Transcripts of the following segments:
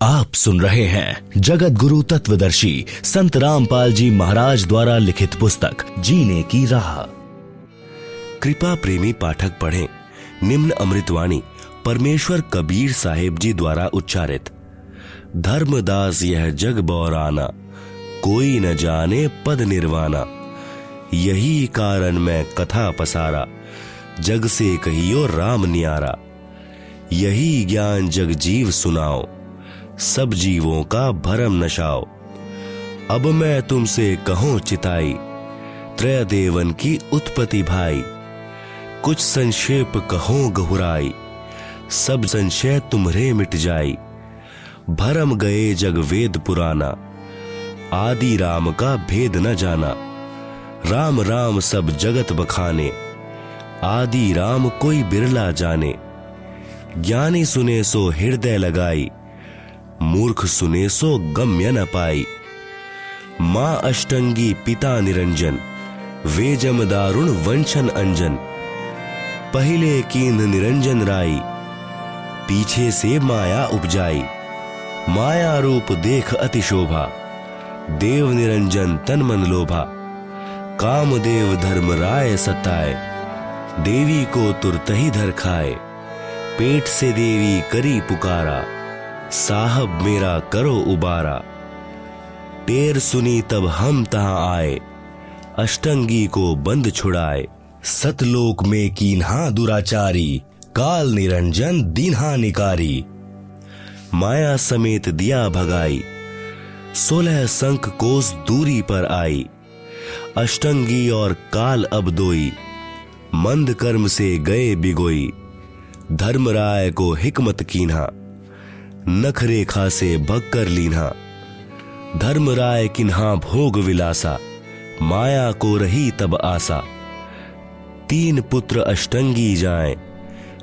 आप सुन रहे हैं जगत गुरु तत्वदर्शी संत रामपाल जी महाराज द्वारा लिखित पुस्तक जीने की राह। कृपा प्रेमी पाठक पढ़ें निम्न अमृतवाणी परमेश्वर कबीर साहेब जी द्वारा उच्चारित। धर्मदास यह जग बौराना, कोई न जाने पद निर्वाणा। यही कारण मैं कथा पसारा, जग से कहियो राम नियारा। यही ज्ञान जग जीव सुनाओ, सब जीवों का भरम नशाओ। अब मैं तुमसे कहूं चिताई, त्रय देवन की उत्पत्ति भाई। कुछ संक्षेप कहूं गहुराई, सब संशय तुम्हरे मिट जाई। भरम गए जग वेद पुराना, आदि राम का भेद न जाना। राम राम सब जगत बखाने, आदि राम कोई बिरला जाने। ज्ञानी सुने सो हृदय लगाई, मूर्ख सुने सो गम्य न पाई। मां अष्टंगी पिता निरंजन, वे जम दारुण वंशन अंजन। पहले कीन्ह निरंजन राई, पीछे से माया उपजाई। माया रूप देख अति शोभा, देव निरंजन तन मन लोभा। कामदेव धर्म राय सताए, देवी को तुरतही धर खाए। पेट से देवी करी पुकारा, साहब मेरा करो उबारा। टेर सुनी तब हम तहां आए, अष्टंगी को बंद छुड़ाए। सतलोक में कीन्हा दुराचारी, काल निरंजन दीन्हा निकारी। माया समेत दिया भगाई, 16 संख कोस दूरी पर आई। अष्टंगी और काल अब दोई, मंद कर्म से गए बिगोई। धर्मराय को हिकमत कीन्हा, नख रेखा से भगकर लीन्हा। धर्मराय किन्हा भोग विलासा, माया को रही तब आसा। 3 पुत्र अष्टंगी जाएं,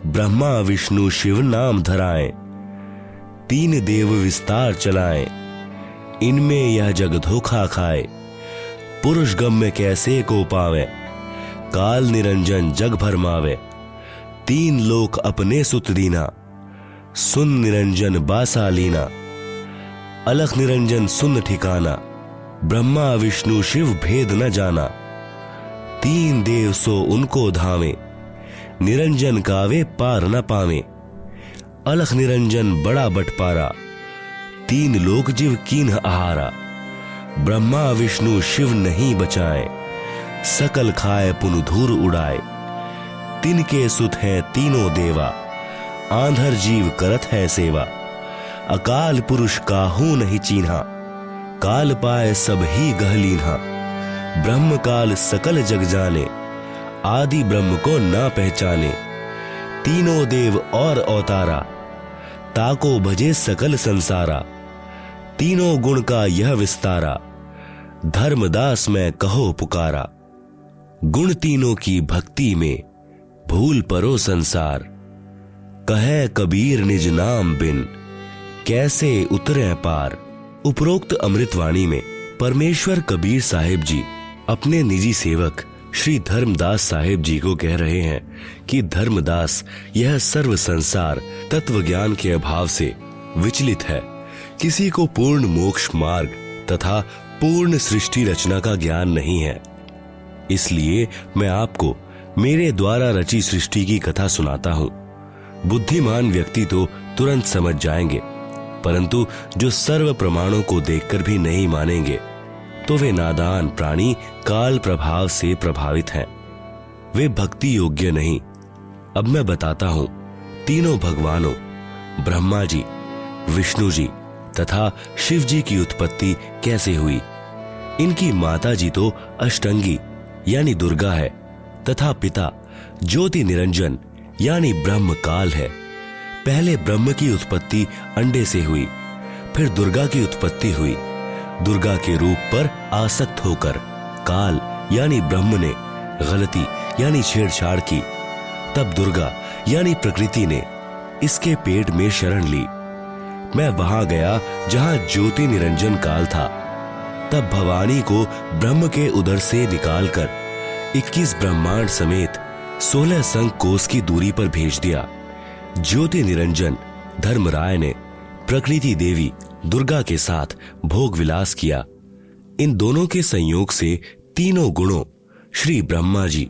ब्रह्मा विष्णु शिव नाम धराएं। 3 देव विस्तार चलाएं, इनमें यह जग धोखा खाए। पुरुष गम्य कैसे को पावे, काल निरंजन जग भरमावे। 3 लोक अपने सुत दीना, सुन निरंजन बासा लीना। अलख निरंजन सुन ठिकाना, ब्रह्मा विष्णु शिव भेद न जाना। 3 देव सो उनको धावे, निरंजन का वे पार न पावे। अलख निरंजन बड़ा बटपारा, 3 लोक जीव कीन्ह आहारा। ब्रह्मा विष्णु शिव नहीं बचाए, सकल खाए पुन धूर उड़ाए। तिनके सुत हैं तीनों देवा, आंधर जीव करत है सेवा। अकाल पुरुष काहू नहीं चीन्हा, काल पाए सब ही गहलीन्हा। ब्रह्म काल सकल जग जाने, आदि ब्रह्म को ना पहचाने। तीनों देव और अवतारा, ताको भजे सकल संसारा। तीनों गुण का यह विस्तारा, धर्मदास में कहो पुकारा। गुण तीनों की भक्ति में, भूल परो संसार। कहे कबीर निज नाम बिन, कैसे उतरे पार। उपरोक्त अमृतवाणी में परमेश्वर कबीर साहेब जी अपने निजी सेवक श्री धर्मदास साहेब जी को कह रहे हैं कि धर्मदास यह सर्व संसार तत्व ज्ञान के अभाव से विचलित है। किसी को पूर्ण मोक्ष मार्ग तथा पूर्ण सृष्टि रचना का ज्ञान नहीं है। इसलिए मैं आपको मेरे द्वारा रची सृष्टि की कथा सुनाता हूँ। बुद्धिमान व्यक्ति तो तुरंत समझ जाएंगे, परंतु जो सर्व प्रमाणों को देखकर भी नहीं मानेंगे, तो वे नादान प्राणी काल प्रभाव से प्रभावित हैं। वे भक्ति योग्य नहीं। अब मैं बताता हूँ तीनों भगवानों ब्रह्मा जी, विष्णु जी तथा शिव जी की उत्पत्ति कैसे हुई। इनकी माता जी तो अष्टंगी यानी दुर्गा है तथा पिता ज्योति निरंजन यानी ब्रह्म काल है। पहले ब्रह्म की उत्पत्ति अंडे से हुई, फिर दुर्गा की उत्पत्ति हुई। दुर्गा के रूप पर आसक्त होकर काल यानी ब्रह्म ने गलती यानी छेड़छाड़ की। तब दुर्गा यानी प्रकृति ने इसके पेट में शरण ली। मैं वहां गया जहां ज्योति निरंजन काल था। तब भवानी को ब्रह्म के उदर से निकालकर 21 ब्रह्मांड समेत 16 संख कोस की दूरी पर भेज दिया। ज्योति निरंजन धर्मराय ने प्रकृति देवी दुर्गा के साथ भोग विलास किया। इन दोनों के संयोग से तीनों गुणों श्री ब्रह्मा जी,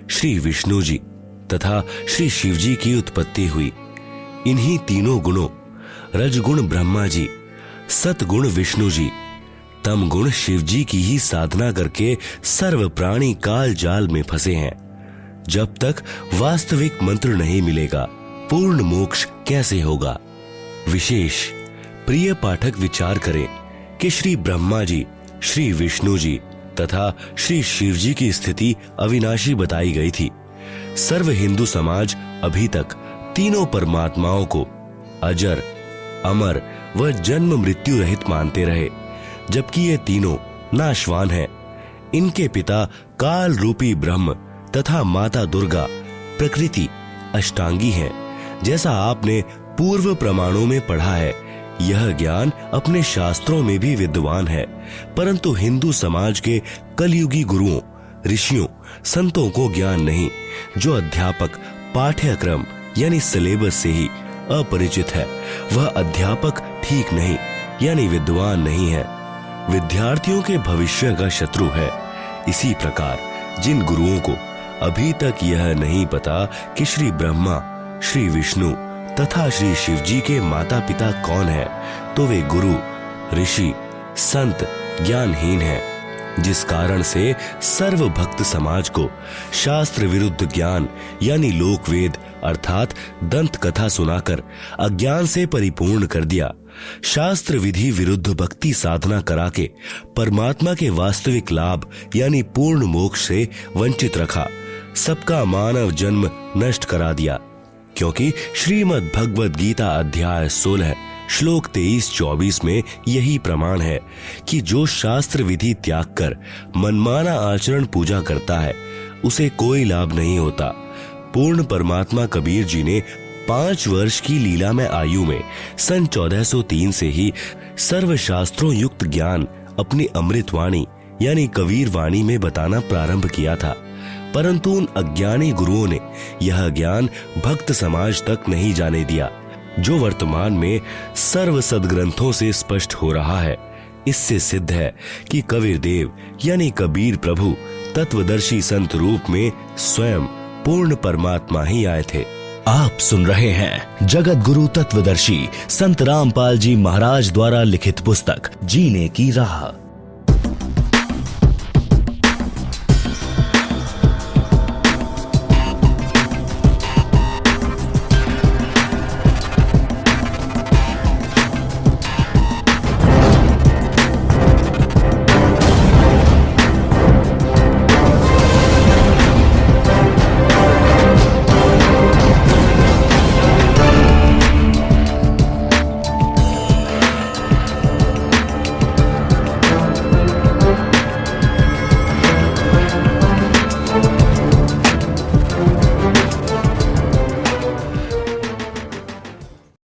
श्री विष्णु जी तथा श्री शिव जी की उत्पत्ति हुई। इन्हीं तीनों गुणों रजगुण ब्रह्मा जी, सतगुण विष्णु जी, तम गुण शिव जी की ही साधना करके सर्व प्राणी काल जाल में फंसे हैं। जब तक वास्तविक मंत्र नहीं मिलेगा, पूर्ण मोक्ष कैसे होगा? विशेष प्रिय पाठक विचार करें कि श्री ब्रह्मा जी, श्री विष्णु जी तथा श्री शिव जी की स्थिति अविनाशी बताई गई थी। सर्व हिंदू समाज अभी तक तीनों परमात्माओं को अजर, अमर व जन्म मृत्यु रहित मानते रहे, जबकि ये तीनों नाशवान हैं। इनके पिता काल रूपी ब्रह्म तथा माता दुर्गा प्रकृति अष्टांगी हैं। जैसा आपने पूर्व प्रमाणों में पढ़ा है, यह ज्ञान अपने शास्त्रों में भी विद्वान है, परंतु हिंदू समाज के कलयुगी गुरुओं, ऋषियों, संतों को ज्ञान नहीं। जो अध्यापक पाठ्यक्रम यानी सिलेबस से ही अपरिचित है, वह अध्यापक ठीक नहीं यानी विद्वान नहीं है, विद्यार्थियों के भविष्य का शत्रु है। इसी प्रकार जिन गुरुओं को अभी तक यह नहीं पता कि श्री ब्रह्मा, श्री विष्णु तथा श्री शिव जी के माता पिता कौन है, तो वे गुरु, ऋषि, संत ज्ञानहीन हैं, जिस कारण से सर्व भक्त समाज को शास्त्र विरुद्ध ज्ञान यानी लोकवेद अर्थात दंत कथा सुनाकर अज्ञान से परिपूर्ण कर दिया। शास्त्र विधि विरुद्ध भक्ति साधना करा के परमात्मा के वास्तविक लाभ यानी पूर्ण मोक्ष से वंचित रखा। सबका मानव जन्म नष्ट करा दिया, क्योंकि श्रीमद् भगवद गीता अध्याय 16 श्लोक 23-24 में यही प्रमाण है कि जो शास्त्र विधि त्याग कर मनमाना आचरण पूजा करता है, उसे कोई लाभ नहीं होता। पूर्ण परमात्मा कबीर जी ने 5 वर्ष की लीला में आयु में सन 1403 से ही सर्व शास्त्रों युक्त ज्ञान अपनी अमृत वाणी यानी कबीर वाणी में बताना प्रारंभ किया था, परंतु उन अज्ञानी गुरुओं ने यह ज्ञान भक्त समाज तक नहीं जाने दिया, जो वर्तमान में सर्व सदग्रंथों से स्पष्ट हो रहा है। इससे सिद्ध है कि कबीर देव यानी कबीर प्रभु तत्वदर्शी संत रूप में स्वयं पूर्ण परमात्मा ही आए थे। आप सुन रहे हैं जगत गुरु तत्वदर्शी संत रामपाल जी महाराज द्वारा लिखित पुस्तक जीने की राह।